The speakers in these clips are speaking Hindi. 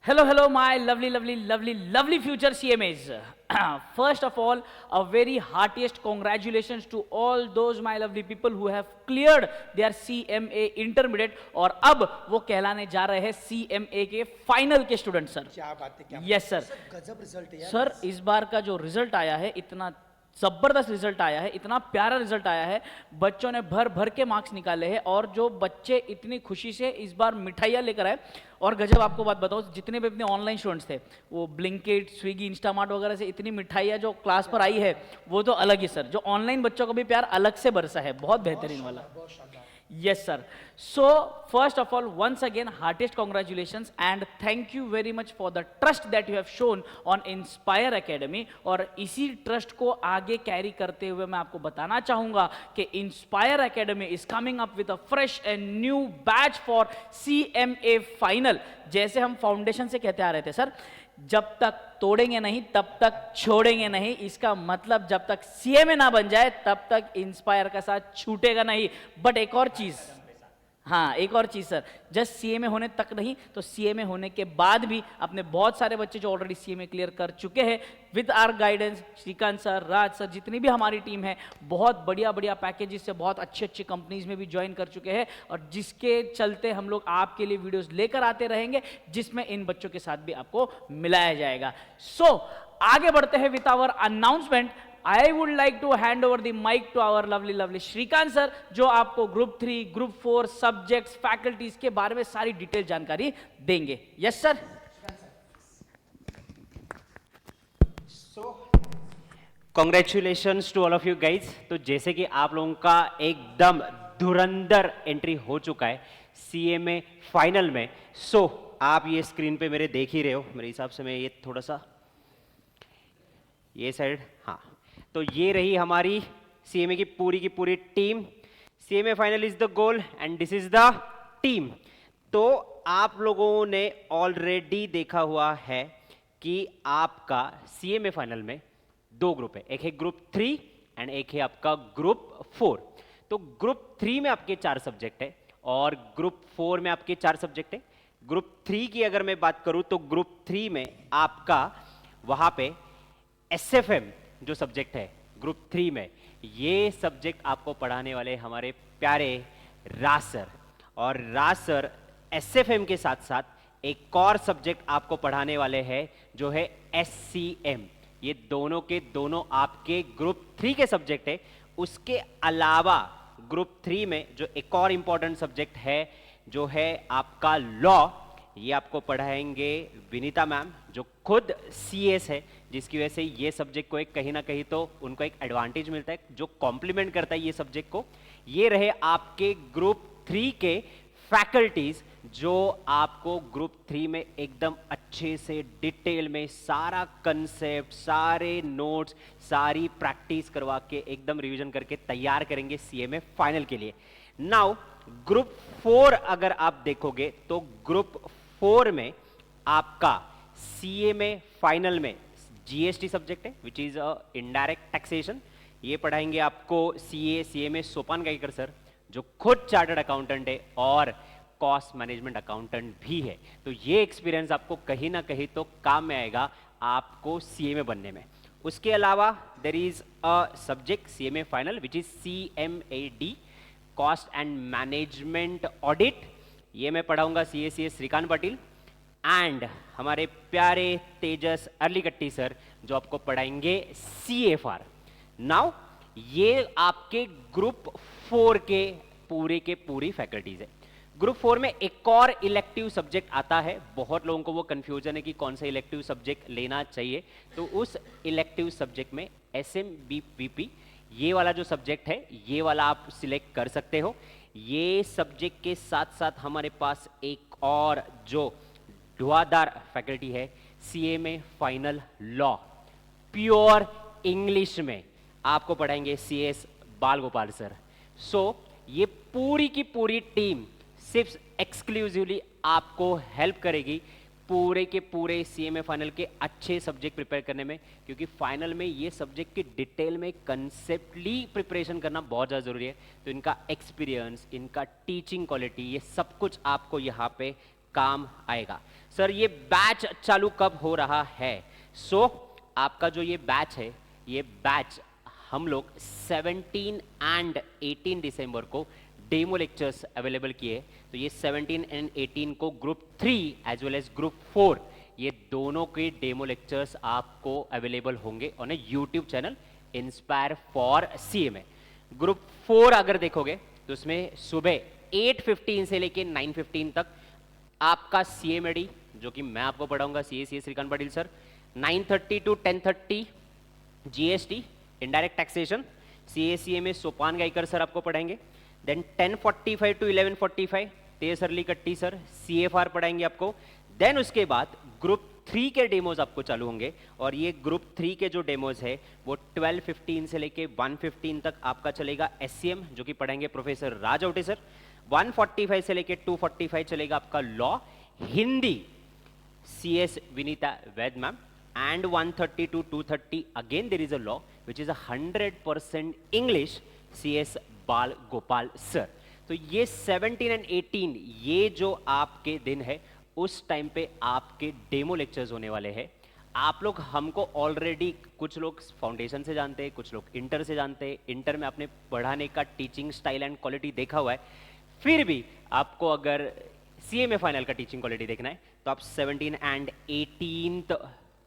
Hello, my lovely future CMAs. First of all, a very heartiest congratulations to all those my lovely people who have cleared their CMA intermediate और अब वो कहलाने जा रहे हैं CMA के फाइनल के स्टूडेंट सर. क्या बात है, क्या यस सर. गजब रिजल्ट है यार. सर इस बार का जो रिजल्ट आया है इतना जबरदस्त रिजल्ट आया है, इतना प्यारा रिजल्ट आया है. बच्चों ने भर भर के मार्क्स निकाले हैं और जो बच्चे इतनी खुशी से इस बार मिठाइयाँ लेकर आए. और गजब आपको बात बताओ, जितने भी अपने ऑनलाइन स्टूडेंट्स थे वो ब्लिंकिट, स्विगी, इंस्टामार्ट वगैरह से इतनी मिठाइयाँ जो क्लास पर आई है वो तो अलग ही सर. जो ऑनलाइन बच्चों को भी प्यार अलग से बरसा है, बहुत बेहतरीन वाला. Yes, sir. So, first of all, once again, heartiest congratulations and thank you very much for the trust that you have shown on Inspire Academy. और इसी ट्रस्ट को आगे कैरी करते हुए मैं आपको बताना चाहूँगा कि Inspire Academy is coming up with a fresh and new batch for CMA Final. जैसे हम फाउंडेशन से कहते आ रहे थे सर, जब तक तोड़ेंगे नहीं तब तक छोड़ेंगे नहीं. इसका मतलब जब तक सीएमए ना बन जाए तब तक इंस्पायर का साथ छूटेगा नहीं. बट एक और चीज, हाँ एक और चीज सर, जस्ट सीएमए होने तक नहीं तो सीएमए होने के बाद भी अपने बहुत सारे बच्चे जो ऑलरेडी सीएमए क्लियर कर चुके हैं with our guidance, Shrikant sir, Raj sir, जितनी भी हमारी टीम है, बहुत बढ़िया बढ़िया पैकेजेस से बहुत अच्छी अच्छी कंपनीज में भी ज्वाइन कर चुके हैं और जिसके चलते हम लोग आपके लिए वीडियोस लेकर आते रहेंगे जिसमें इन बच्चों के साथ भी आपको मिलाया जाएगा. सो आगे बढ़ते हैं with our announcement. I would like to hand over the mic to our lovely Shrikant sir, जो आपको ग्रुप 3, ग्रुप 4 सब्जेक्ट्स, फैकल्टीज के बारे में सारी डिटेल जानकारी देंगे. Yes sir. Congratulations to all of you guys. तो जैसे कि आप लोगों का एकदम धुरंधर एंट्री हो चुका है सीएमए फाइनल में. सो आप ये स्क्रीन पे मेरे देख ही रहे हो. मेरे हिसाब से मैं ये थोड़ा सा ये साइड, हाँ, तो ये रही हमारी सीएमए की पूरी team. CMA final is the goal and this is the team. तो आप लोगों ने ऑलरेडी देखा हुआ है कि आपका सीएमए फाइनल में दो ग्रुप है, एक है ग्रुप 3 एंड एक है आपका ग्रुप 4. तो ग्रुप 3 में आपके 4 सब्जेक्ट है और ग्रुप 4 में आपके 4 सब्जेक्ट है. ग्रुप 3 की अगर मैं बात करूं तो ग्रुप 3 में आपका वहां पे एसएफएम जो सब्जेक्ट है ग्रुप 3 में, ये सब्जेक्ट आपको पढ़ाने वाले हमारे प्यारे राज सर. और राज सर एसएफएम के साथ साथ एक और सब्जेक्ट आपको पढ़ाने वाले हैं जो है एससीएम. ये दोनों के दोनों आपके ग्रुप 3 के सब्जेक्ट है. उसके अलावा ग्रुप 3 में जो एक और इंपॉर्टेंट सब्जेक्ट है जो है आपका लॉ, ये आपको पढ़ाएंगे विनीता मैम जो खुद सीएस है, जिसकी वजह से ये सब्जेक्ट को एक कहीं ना कहीं तो उनको एक एडवांटेज मिलता है जो कॉम्प्लीमेंट करता है ये सब्जेक्ट को. ये रहे आपके ग्रुप 3 के फैकल्टीज जो आपको ग्रुप 3 में एकदम अच्छे से डिटेल में सारा कंसेप्ट, सारे नोट्स, सारी प्रैक्टिस करवा के एकदम रिवीजन करके तैयार करेंगे सीएमए फाइनल के लिए. नाउ ग्रुप 4 अगर आप देखोगे तो ग्रुप 4 में आपका सीएमए फाइनल में जीएसटी सब्जेक्ट है which is a indirect taxation. ये पढ़ाएंगे आपको सीएमए सोपान गायकर सर जो खुद चार्टर्ड अकाउंटेंट है और कॉस्ट मैनेजमेंट अकाउंटेंट भी है. तो ये एक्सपीरियंस आपको कहीं ना कहीं तो काम में आएगा आपको सीएमए बनने में. उसके अलावा there is a subject CMA final which is CMAD, cost and management audit. ये मैं पढ़ाऊंगा सीएसीएस श्रीकांत पाटिल एंड हमारे प्यारे तेजस अर्लीकट्टी सर जो आपको पढ़ाएंगे सीएफआर. नाउ ये आपके ग्रुप 4 के पूरी फैकल्टीज है. ग्रुप 4 में एक और इलेक्टिव सब्जेक्ट आता है. बहुत लोगों को वो कंफ्यूजन है कि कौन सा इलेक्टिव सब्जेक्ट लेना चाहिए. तो उस इलेक्टिव सब्जेक्ट में एसएमबीपीपी ये वाला जो सब्जेक्ट है ये वाला आप सिलेक्ट कर सकते हो. ये सब्जेक्ट के साथ साथ हमारे पास एक और जो धुआंधार फैकल्टी है CMA final law, pure English में आपको पढ़ाएंगे सीएस बाल गोपाल सर. सो ये पूरी की पूरी टीम सिर्फ एक्सक्लूसिवली आपको हेल्प करेगी पूरे के पूरे सीएमए फाइनल के अच्छे सब्जेक्ट प्रिपेयर करने में, क्योंकि फाइनल में ये सब्जेक्ट की डिटेल में कंसेप्टली प्रिपरेशन करना बहुत ज़्यादा ज़रूरी है. तो इनका एक्सपीरियंस, इनका टीचिंग क्वालिटी, ये सब कुछ आपको यहाँ पे काम आएगा। सर ये बैच चालू कब हो रहा है? सो आपका जो ये बैच है, ये बैच हम लोग 17 एंड 18 दिसंबर को डेमो लेक्चर्स अवेलेबल किए। तो ये 17 एंड 18 को group 3 as well as group 4 ये दोनों के डेमो लेक्चर्स आपको अवेलेबल होंगे on a YouTube channel inspire for CMA. Group 4 अगर देखोगे तो उसमें सुबह 8:15 से लेके 9:15 तक आपका सीएमएडी जो कि मैं आपको पढ़ाऊंगा, CA Shrikant Patil sir, 9:30 to 10:30 GST indirect taxation, CA CMA Sopan Gaikar sir आपको पढ़ाएंगे। Then 10:45 to 11:45 Tej Arli Katti sir CFR पढ़ाएंगे आपको। देन उसके बाद ग्रुप 3 के डेमोज आपको चालू होंगे और ये ग्रुप 3 के जो डेमोज है वो 12:15 से लेके 1:15 तक आपका चलेगा एससीएम जो कि पढ़ाएंगे प्रोफेसर राज औटे सर। 1:45 से लेके 2:45 चलेगा आपका law Hindi CS Vinita Vaid ma'am, and 1:30 to 2:30 again there is a law which is 100% English CS बाल गोपाल सर। तो ये 17 एंड 18 ये जो आपके दिन है उस टाइम पे आपके डेमो लेक्चर्स होने वाले हैं। आप लोग हमको ऑलरेडी कुछ लोग फाउंडेशन से जानते हैं, कुछ लोग इंटर से जानते हैं। इंटर में आपने पढ़ाने का टीचिंग स्टाइल एंड क्वालिटी देखा हुआ है, फिर भी आपको अगर सीएमए फाइनल का टीचिंग क्वालिटी देखना है तो आप 17 एंड 18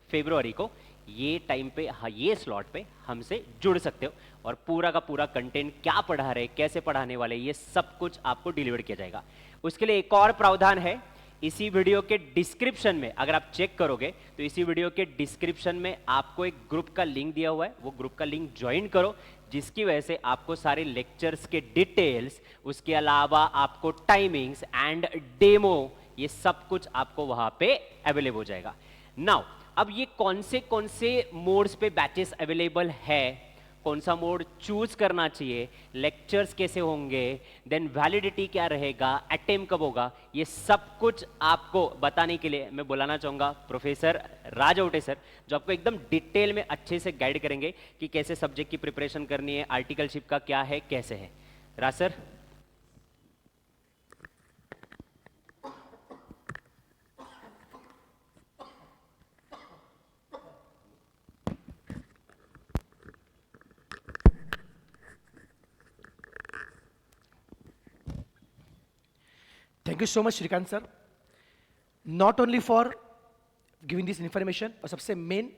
फरवरी को ये टाइम पे, हाँ ये स्लॉट पे हमसे जुड़ सकते हो और पूरा का पूरा कंटेंट क्या पढ़ा रहे, कैसे पढ़ाने वाले, ये सब कुछ आपको डिलीवर किया जाएगा। उसके लिए एक और प्रावधान है, इसी वीडियो के डिस्क्रिप्शन में अगर आप चेक करोगे तो इसी वीडियो के डिस्क्रिप्शन में आपको एक ग्रुप का लिंक दिया हुआ है, वो ग्रुप का लिंक ज्वाइन करो, जिसकी वजह से आपको सारे लेक्चर्स के डिटेल्स, उसके अलावा आपको टाइमिंग्स एंड डेमो, ये सब कुछ आपको वहां पे अवेलेबल हो जाएगा। नाउ अब ये कौन से मोड्स पे बैचेस अवेलेबल है, कौन सा मोड चूज करना चाहिए, लेक्चर्स कैसे होंगे, देन वैलिडिटी क्या रहेगा, अटेम्प्ट कब होगा, ये सब कुछ आपको बताने के लिए मैं बुलाना चाहूंगा प्रोफेसर राज औटे सर, जो आपको एकदम डिटेल में अच्छे से गाइड करेंगे कि कैसे सब्जेक्ट की प्रिपरेशन करनी है, आर्टिकलशिप का क्या है, कैसे है। राज sir. Thank you so much, Shrikant sir. Not only for giving this information, और सबसे मेन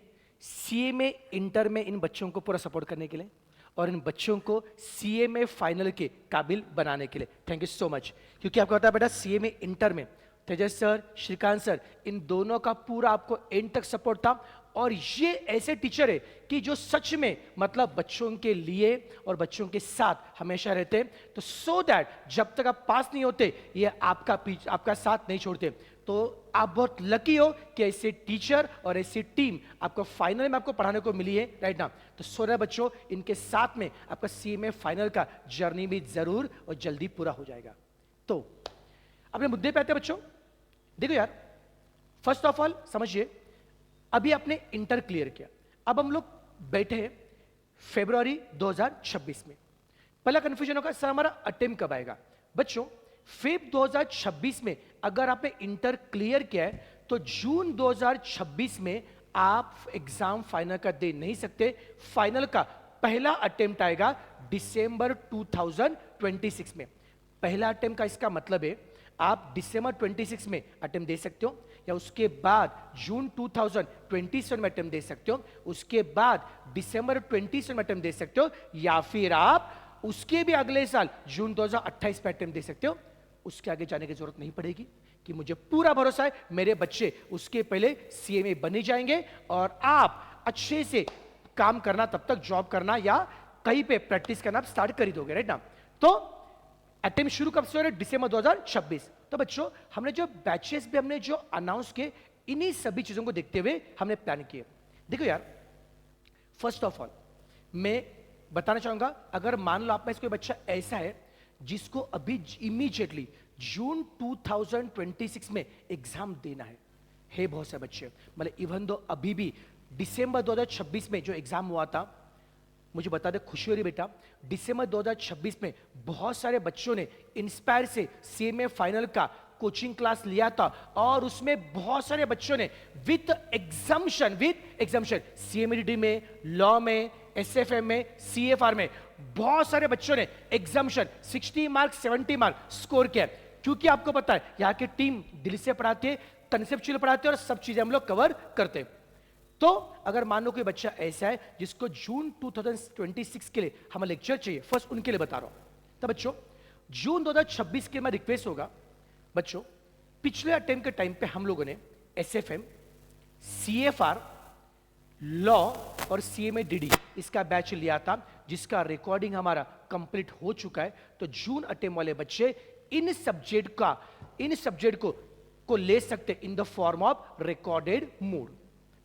CMA इंटर में इन बच्चों को पूरा सपोर्ट करने के लिए और इन बच्चों को CMA फाइनल के काबिल बनाने के लिए थैंक यू सो मच। क्योंकि आपको पता है बेटा CMA इंटर में तेजस सर, श्रीकांत सर, इन दोनों का पूरा आपको एंड तक सपोर्ट था और ये ऐसे टीचर है कि जो सच में मतलब बच्चों के लिए और बच्चों के साथ हमेशा रहते हैं, तो सो दैट जब तक आप पास नहीं होते ये आपका साथ नहीं छोड़ते। तो आप बहुत लकी हो कि ऐसे टीचर और ऐसी टीम आपको फाइनल में आपको पढ़ाने को मिली है राइट ना। तो सो रहे बच्चों, इनके साथ में आपका CMA फाइनल का जर्नी भी जरूर और जल्दी पूरा हो जाएगा। तो अपने मुद्दे पे आते हैं बच्चों। देखो यार, फर्स्ट ऑफ ऑल समझिए, अभी आपने इंटर क्लियर किया, अब हम लोग बैठे हैं फरवरी 2026 में। पहला कंफ्यूजन होगा सर हमारा अटेम्प्ट कब आएगा। बच्चों फेब 2026 में अगर आपने इंटर क्लियर किया है तो जून 2026 में आप एग्जाम फाइनल का दे नहीं सकते। फाइनल का पहला अटेम्प्ट आएगा दिसंबर 2026 में। पहला अटेम्प्ट का इसका मतलब है आप दिसंबर 26 में अटेम्प्ट दे सकते हो, या उसके बाद जून 2027 में अटेम्प्ट दे सकते हो, उसके बाद दिसंबर 27 में अटेम्प्ट दे सकते हो, या फिर आप उसके भी अगले साल जून 2028 में अटेम्प्ट दे सकते हो। उसके आगे जाने की जरूरत नहीं पड़ेगी कि मुझे पूरा भरोसा है मेरे बच्चे उसके पहले CMA बने जाएंगे और आप अच्छे से काम करना, तब तक जॉब करना या कहीं पे प्रैक्टिस करना आप स्टार्ट कर ही दोगे राइट ना। तो अटेम्प्ट शुरू कब से हो रहा है? दिसंबर 2026। तो बच्चों हमने जो बैचेस पे हमने जो अनाउंस किए, इन्हीं सभी चीजों को देखते हुए हमने प्लान किए। देखो यार, फर्स्ट ऑफ ऑल मैं बताना चाहूंगा, अगर मान लो आप में से कोई बच्चा ऐसा है जिसको अभी इमीडिएटली जून 2026 में एग्जाम देना है बहुत से बच्चे, मतलब इवन दो अभी भी दिसंबर 2026 में जो एग्जाम हुआ था, मुझे बता दे खुशी हो रही बेटा, दिसंबर 2026 में बहुत सारे बच्चों ने इंस्पायर से CMA फाइनल का कोचिंग क्लास लिया था और उसमें बहुत सारे बच्चों ने विथ एग्जाम्शन सीएमडी में, लॉ में, एसएफएम में, सीएफआर में बहुत सारे बच्चों ने एग्जाम्शन 60 मार्क 70 मार्क स्कोर किया। क्योंकि आपको पता है यहाँ की टीम दिल्ली से पढ़ाती है, कंसेप्चुअल पढ़ाते हैं और सब चीजें हम लोग कवर करते हैं। तो अगर मान लो कोई बच्चा ऐसा है जिसको जून 2026 के लिए हमें लेक्चर चाहिए, फर्स्ट उनके लिए बता रहा हूं। तो बच्चों जून 2026 के लिए रिक्वेस्ट होगा बच्चों, पिछले अटेम्प्ट के टाइम पे हम लोगों ने एसएफएम, सीएफआर, लॉ और सीएमए-डीडी इसका बैच लिया था, जिसका रिकॉर्डिंग हमारा कंप्लीट हो चुका है। तो जून अटेम्प्ट वाले बच्चे इन सब्जेक्ट को ले सकते in the form of recorded mode.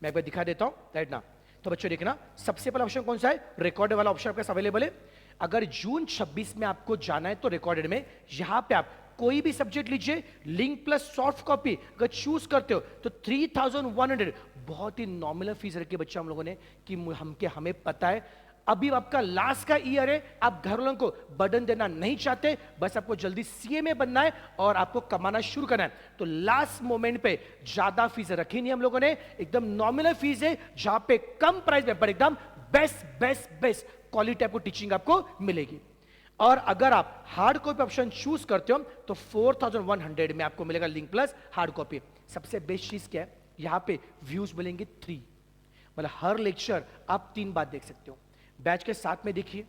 मैं एक बार दिखा देता हूं राइट ना। तो बच्चों देखना, सबसे पहला ऑप्शन कौन सा है? रिकॉर्डेड वाला ऑप्शन आपके पास अवेलेबल है। अगर जून 26 में आपको जाना है तो रिकॉर्डेड में यहां पे आप कोई भी सब्जेक्ट लीजिए, लिंक प्लस सॉफ्ट कॉपी अगर चूज करते हो तो 3100 बहुत ही नॉमिनल फीस रखी बच्चा हम लोगों ने कि हमें पता है अभी आपका लास्ट का ईयर है, आप घर वालों को बर्डन देना नहीं चाहते, बस आपको जल्दी सीएमए बनना है और आपको कमाना शुरू करना है। तो लास्ट मोमेंट पे ज्यादा फीस रखी नहीं हम लोगों ने, एकदम नॉमिनल फीस है जहां पे कम प्राइस में पर एकदम बेस्ट क्वालिटी आपको टीचिंग आपको मिलेगी। और अगर आप हार्ड कॉपी ऑप्शन चूज करते हो तो 4100 में आपको मिलेगा लिंक प्लस हार्ड कॉपी। सबसे बेस्ट चीज क्या है, यहां पे व्यूज मिलेंगे 3, मतलब हर लेक्चर आप 3 बार देख सकते हो। बैच के साथ में देखिए,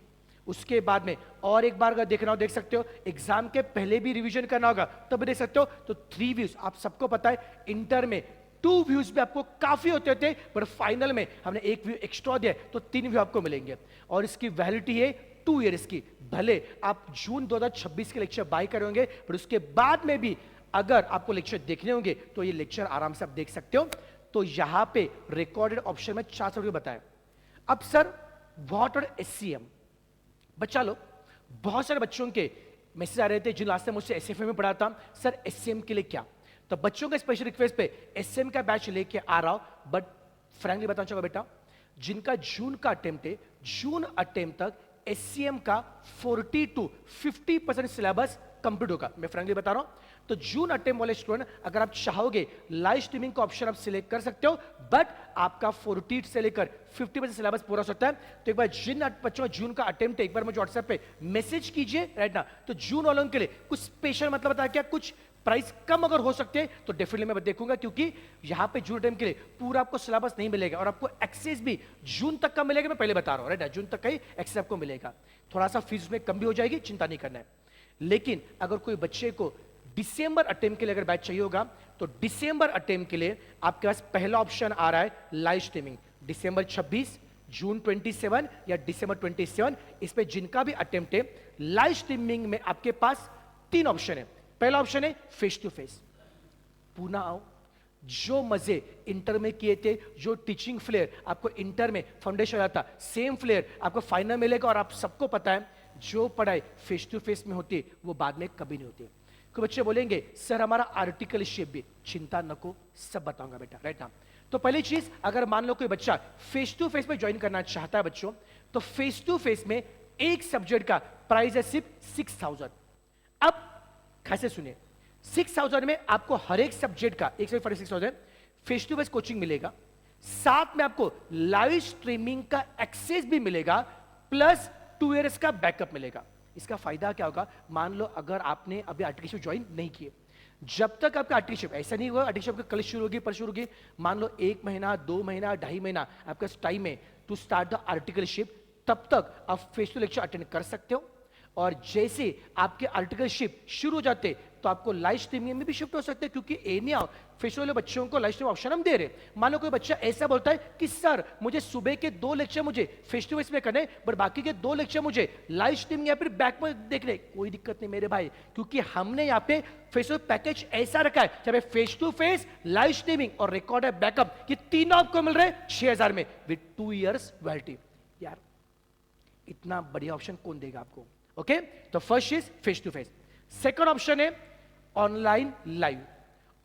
उसके बाद में और एक बार अगर देखना हो देख सकते हो, एग्जाम के पहले भी रिवीजन करना होगा तब भी देख सकते हो। तो 3 व्यूज आप सबको पता है, इंटर में 2 व्यूज भी आपको काफी होते थे, पर फाइनल में हमने 1 व्यू एक्स्ट्रा दिया तो 3 व्यू आपको मिलेंगे। और इसकी वैलिडिटी है 2 ईयर्स की। भले आप जून 2026 के लेक्चर बाय करेंगे, पर उसके बाद में भी अगर आपको लेक्चर देखने होंगे तो ये लेक्चर आराम से आप देख सकते हो। तो यहां पे रिकॉर्डेड ऑप्शन में 400 रुपये बताया। अब सर व्हाट और एससीएम, बच्चा लो बहुत सारे बच्चों के मैसेज आ रहे थे जिन लास्ट टाइम मुझसे एसएफएम में पढ़ा था, सर एससीएम के लिए क्या? तो बच्चों के स्पेशल रिक्वेस्ट पे एससीएम का बैच लेके आ रहा हूं। बट फ्रैंकली बताना चाहूंगा बेटा, जिनका जून का अटेम्प्ट है, जून अटेम्प्ट तक एससीएम का 40 to 50% सिलेबस कंप्लीट होगा। मैं फ्रैंकली बता रहा हूं। तो जून अटेम्प्ट वाले स्टूडेंट अगर आप चाहोगे लाइव स्ट्रीमिंग का ऑप्शन आप सिलेक्ट कर सकते हो, बट आपका 40 से लेकर 50% सिलेबस पूरा हो सकता है। तो एक बार जिन बच्चों जून का अटेम्प्ट है एक बार मुझे व्हाट्सएप पे मैसेज कीजिए राइट ना। तो जून वालों के लिए कुछ स्पेशल मतलब बता क्या, कुछ प्राइस कम अगर हो सकते हैं तो डेफिनेटली मैं देखूंगा, क्योंकि यहां पे जून टाइम के लिए पूरा आपको सिलेबस नहीं मिलेगा और आपको एक्सेस भी जून तक का मिलेगा। मैं पहले बता रहा हूं राइट, जून तक का ही एक्सेस आपको मिलेगा। थोड़ा सा फीस में कम भी हो जाएगी, चिंता नहीं करना है। लेकिन अगर कोई बच्चे को दिसंबर अटेम्प्ट के लिए अगर बैच चाहिए होगा तो दिसंबर अटेम्प्ट के लिए आपके पास पहला ऑप्शन आ रहा है लाइव स्ट्रीमिंग। दिसंबर 26, जून 27 या दिसंबर 27, इस पे जिनका भी अटेम्प्ट है लाइव स्ट्रीमिंग में आपके पास 3 ऑप्शन है। पहला ऑप्शन है फेस टू फेस, पुणे आओ, जो मजे इंटर में किए थे, जो टीचिंग फ्लेयर आपको इंटर में फाउंडेशन आता सेम फ्लेयर आपको फाइनल मिलेगा। और आप सबको पता है जो पढ़ाई फेस टू फेस में होती है वो बाद में कभी नहीं होती है। तो बच्चे बोलेंगे सर हमारा आर्टिकलशिप भी, चिंता नको, सब बताऊंगा बेटा राइट ना। तो पहली चीज, अगर मान लो कोई बच्चा फेस टू फेस में ज्वाइन करना चाहता है बच्चों, तो फेस टू फेस में एक सब्जेक्ट का प्राइस है सिर्फ 6000। अब कैसे सुनिए, 6000 में आपको हर एक सब्जेक्ट का 146,000 फेस टू फेस कोचिंग मिलेगा, साथ में आपको लाइव स्ट्रीमिंग का एक्सेस भी मिलेगा, प्लस 2 ईयर्स का बैकअप मिलेगा। इसका फायदा क्या होगा, मान लो अगर आपने अभी आर्टिकलशिप ज्वाइन नहीं किए, जब तक आपका आर्टिकलशिप ऐसा नहीं हुआ आर्टिकलशिप कल शुरू होगी पर शुरू होगी, मान लो 1 महीना 2 महीना 2.5 महीना आपका टाइम है टू स्टार्ट द आर्टिकलशिप, तब तक आप फेस टू लेक्चर अटेंड कर सकते हो। और जैसे आपके आर्टिकलशिप शुरू हो जाते तो आपको लाइव स्ट्रीमिंग में भी शिफ्ट हो सकते हैं, क्योंकि एनी आओ फेस वाले बच्चों को लाइव स्ट्रीम ऑप्शन हम दे रहे हैं। मान लो कोई बच्चा ऐसा बोलता है कि सर मुझे सुबह के 2 लेक्चर मुझे फेस टू फेस में करने, पर बाकी के 2 लेक्चर मुझे लाइव स्ट्रीमिंग या फिर बैक में देखने, कोई दिक्कत नहीं मेरे भाई, क्योंकि हमने यहाँ पे फेस टू पैकेज ऐसा रखा है जब face to face, live streaming और रिकॉर्ड बैकअप, ये तीनों आपको मिल रहे हैं 6000 में विद 2 ईयर्स वैलिडिटी। यार इतना बढ़िया ऑप्शन कौन देगा आपको? ओके, तो first is face to face. Second option है ऑनलाइन लाइव।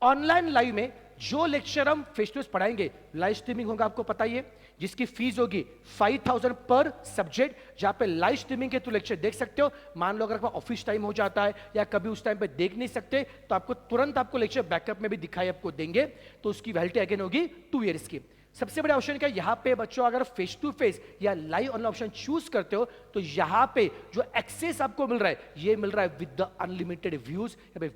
ऑनलाइन लाइव में जो लेक्चर हम फेस टू फेस पढ़ाएंगे लाइव स्ट्रीमिंग होगा, आपको पता ही है, जिसकी फीस होगी 5000 पर सब्जेक्ट, जहां पे लाइव स्ट्रीमिंग के थ्रू लेक्चर देख सकते हो। मान लो अगर ऑफिस टाइम हो जाता है या कभी उस टाइम पे देख नहीं सकते, तो आपको तुरंत आपको लेक्चर बैकअप में भी दिखाई आपको देंगे, तो उसकी वैलिडिटी अगेन होगी 2 ईयर्स की। सबसे बड़ा ऑप्शन क्या है यहाँ पे बच्चों, अगर फेस टू फेस या लाइव ऑनलाइन ऑप्शन चूज करते हो तो यहाँ पे जो एक्सेस आपको मिल रहा है ये मिल रहा है विद द अनलिमिटेड व्यूज। यहाँ पे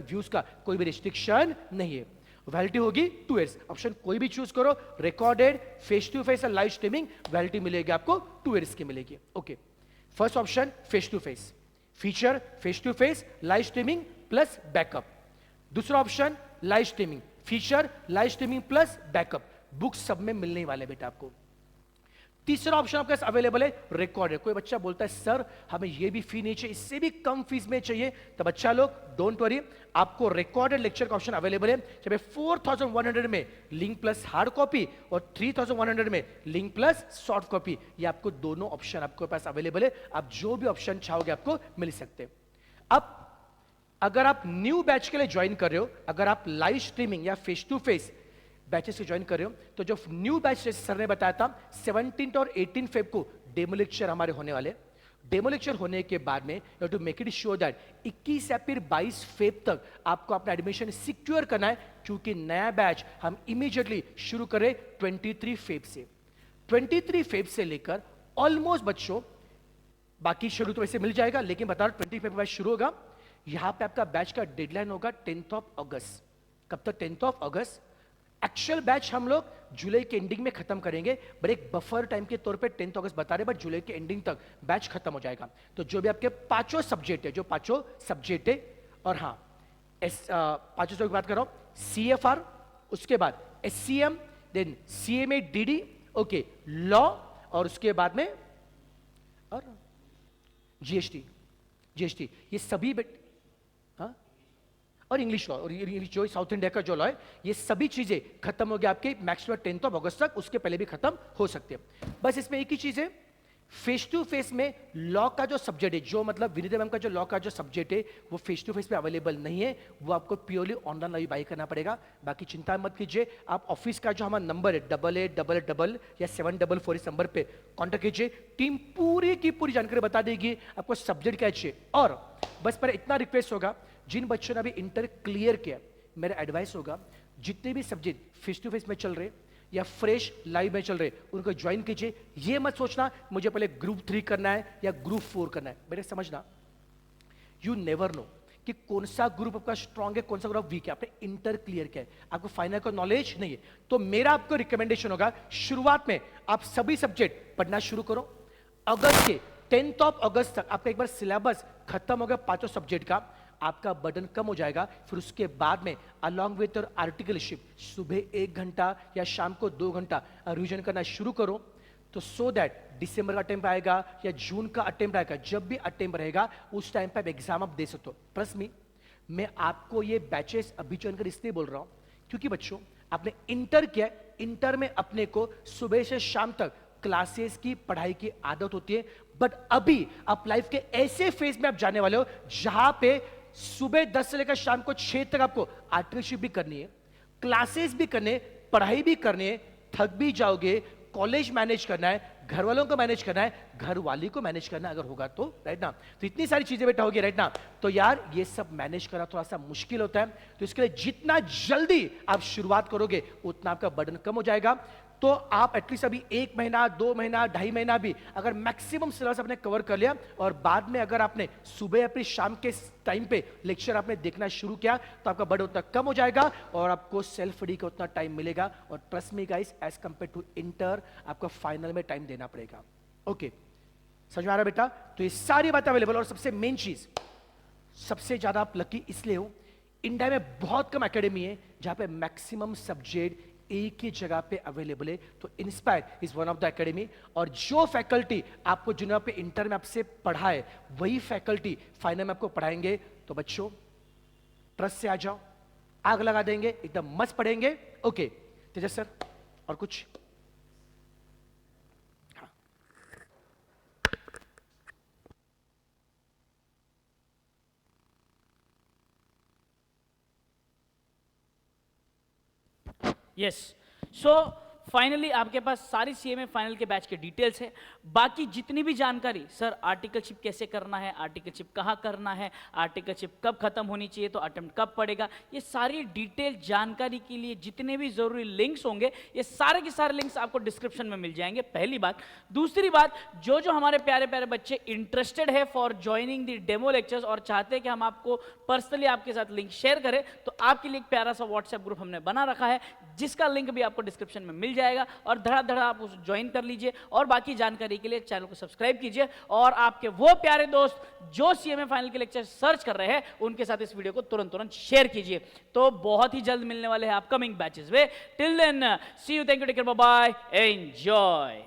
व्यूज का कोई भी रिस्ट्रिक्शन नहीं है। वैलिडिटी होगी 2 इयर्स। ऑप्शन कोई भी चूज करो, रिकॉर्डेड, फेस टू फेस या लाइव स्ट्रीमिंग, वैलिडिटी मिलेगी आपको 2 इयर्स की मिलेगी। Okay, first option face to face, feature face to face, live streaming plus backup. दूसरा option live streaming, feature live streaming plus backup, books सब में मिलने वाले बेटा आपको। तीसरा ऑप्शन आपके पास अवेलेबल है रिकॉर्डेड। कोई बच्चा बोलता है सर हमें ये भी फी नहीं चाहिए, इससे भी कम फीस में चाहिए, तो बच्चा लोग डोंट वरी, आपको रिकॉर्डेड लेक्चर का ऑप्शन अवेलेबल है। जब 4100 में लिंक प्लस हार्ड कॉपी और 3100 में लिंक प्लस सॉफ्ट कॉपी, ये आपको दोनों ऑप्शन आपके पास अवेलेबल है। आप जो भी ऑप्शन चाहोगे आपको मिल सकते हैं। अब अगर आप न्यू बैच के लिए ज्वाइन कर रहे हो, अगर आप लाइव स्ट्रीमिंग या फेस टू फेस बैचेस से ज्वाइन कर रहे हो, तो जो न्यू बैच सर ने बताया था 17 और 18 फेब को डेमो लेक्चर हमारे होने वाले। डेमो लेक्चर होने के बाद में you to make it sure that 21 या फिर 22 फेब तक आपको अपना एडमिशन सिक्योर करना है, क्योंकि नया बैच हम इमीडिएटली शुरू करें 23 फेब से। 23 फेब से लेकर ऑलमोस्ट बच्चों, बाकी शेड्यूल तो वैसे मिल जाएगा, लेकिन बता रहा 20 फेब बैच शुरू होगा। यहां पे आपका बैच का डेडलाइन होगा 10th अगस्त। कब तक? 10th अगस्त। एक्चुअल बैच हम लोग जुलाई के एंडिंग में खत्म करेंगे, बट एक बफर टाइम के तौर पे 10th अगस्त बता रहे, बट जुलाई के एंडिंग तक बैच खत्म हो जाएगा। तो जो भी आपके पांचों सब्जेक्ट है, जो पांचों सब्जेक्ट है, और हाँ पांचों की बात कर रहा हूं, CFR, उसके बाद SCM, then CMA DD, okay, law, और उसके बाद में और GST, ये सभी और इंग्लिश लॉ, और जो साउथ इंडिया का जो लॉ है, ये सभी चीजें खत्म हो गई आपके मैक्सिमम 10th अगस्त तक, उसके पहले भी खत्म हो सकते हैं। बस इसमें एक ही चीज है, फेस टू फेस में लॉ का जो सब्जेक्ट है, जो मतलब विनीता मैम का जो लॉ का जो सब्जेक्ट है, वो फेस टू फेस में अवेलेबल नहीं है, वो आपको प्योरली ऑनलाइन लाइव बाई करना पड़ेगा। बाकी चिंता मत कीजिए, आप ऑफिस का जो हमारा नंबर है 8888 या 744 इस नंबर पे कॉन्टेक्ट कीजिए, टीम पूरी की पूरी जानकारी बता देगी आपको सब्जेक्ट क्या चाहिए। और बस पर इतना रिक्वेस्ट होगा, जिन बच्चों ने अभी इंटर क्लियर किया, मेरा एडवाइस होगा जितने भी सब्जेक्ट फेस टू फेस में चल रहे या फ्रेश लाइव में चल रहे, उनको ज्वाइन कीजिए। ये मत सोचना मुझे पहले ग्रुप 3 करना है या ग्रुप 4 करना है। मेरे समझना, यू नेवर नो कि कौन सा ग्रुप आपका स्ट्रांग है, कौन सा ग्रुप वीक है। आपने इंटर क्लियर किया है, आपको फाइनल का नॉलेज नहीं है, तो मेरा आपको रिकमेंडेशन होगा शुरुआत में आप सभी सब्जेक्ट पढ़ना शुरू करो। अगस्त के 10th अगस्त तक आपका एक बार सिलेबस खत्म होगा पांचों सब्जेक्ट का, आपका बर्डन कम हो जाएगा। फिर उसके बाद में अलॉन्ग विथ योर आर्टिकलशिप सुबह 1 घंटा या शाम को 2 घंटा रिविजन करना शुरू करो, तो सो दैट दिसंबर का अटेम्प्ट आएगा या जून का अटेम्प्ट आएगा, जब भी अटेम्प्ट रहेगा उस टाइम पर आप एग्जाम आप दे सकते हो। प्लस मैं आपको ये बैचेस अभी ज्वाइन कर इसलिए बोल रहा हूं क्योंकि बच्चों आपने इंटर किया, इंटर में अपने को सुबह से शाम तक क्लासेस की पढ़ाई की आदत होती है, बट अभी आप लाइफ के ऐसे फेज में आप जाने वाले हो जहां पे सुबह 10 से लेकर शाम को 6 तक आपको आर्टिकलशिप भी करनी है, क्लासेस भी करने, पढ़ाई भी करनी है, थक भी जाओगे, कॉलेज मैनेज करना है, घर वालों को मैनेज करना है, घर वाली को मैनेज करना है अगर होगा तो, राइट ना। तो इतनी सारी चीजें बेटा होगी, राइट ना। तो यार ये सब मैनेज करना थोड़ा सा मुश्किल होता है, तो इसके लिए जितना जल्दी आप शुरुआत करोगे उतना आपका बर्डन कम हो जाएगा। तो आप एटलीस्ट अभी 1 महीना, 2 महीना, 2.5 महीना भी अगर मैक्सिमम सिलेबस आपने कवर कर लिया, और बाद में अगर आपने सुबह या फिर शाम के टाइम पे लेक्चर आपने देखना शुरू किया, तो आपका बर्डन उतना कम हो जाएगा और आपको सेल्फ स्टडी का उतना टाइम मिलेगा। और trust me guys, as compare to inter आपको फाइनल में टाइम देना पड़ेगा। ओके, समझ में आ रहा बेटा? तो ये सारी बातें अवेलेबल। और सबसे मेन चीज, सबसे ज्यादा आप लकी इसलिए हो, इंडिया में बहुत कम एकेडमी है जहां पे मैक्सिमम सब्जेक्ट एक ही जगह पे अवेलेबल है। तो inspire is one of the academy, और जो फैकल्टी आपको जिन्होंने पे इंटर में आपसे पढ़ा है वही फैकल्टी फाइनल में आपको पढ़ाएंगे। तो बच्चों ट्रस्ट से आ जाओ, आग लगा देंगे, एकदम मस्त पढ़ेंगे। ओके तेजस सर, और कुछ? यस सो फाइनली आपके पास सारी सीएमए फाइनल के बैच के डिटेल्स है। बाकी जितनी भी जानकारी, सर आर्टिकलशिप कैसे करना है, आर्टिकलशिप कहाँ करना है, आर्टिकलशिप कब खत्म होनी चाहिए, तो अटेम्प्ट कब पड़ेगा, ये सारी डिटेल जानकारी के लिए जितने भी जरूरी लिंक्स होंगे, ये सारे के सारे लिंक्स आपको डिस्क्रिप्शन में मिल जाएंगे, पहली बात। दूसरी बात, जो जो हमारे प्यारे प्यारे बच्चे इंटरेस्टेड है for joining the demo lectures और चाहते हैं कि हम आपको पर्सनली आपके साथ लिंक शेयर करें, तो आपके लिए एक प्यारा सा व्हाट्सएप ग्रुप हमने बना रखा है, जिसका लिंक भी आपको डिस्क्रिप्शन में मिल जाएगा, और धड़ा आप उस ज्वाइन कर लीजिए। और बाकी जानकारी के लिए चैनल को सब्सक्राइब कीजिए, और आपके वो प्यारे दोस्त जो सीएमए फाइनल के लेक्चर सर्च कर रहे हैं, उनके साथ इस वीडियो को तुरंत शेयर कीजिए। तो बहुत ही जल्द मिलने वाले हैं अपकमिंग बैचेस वे। Till then see you, thank you, take care, bye bye, enjoy.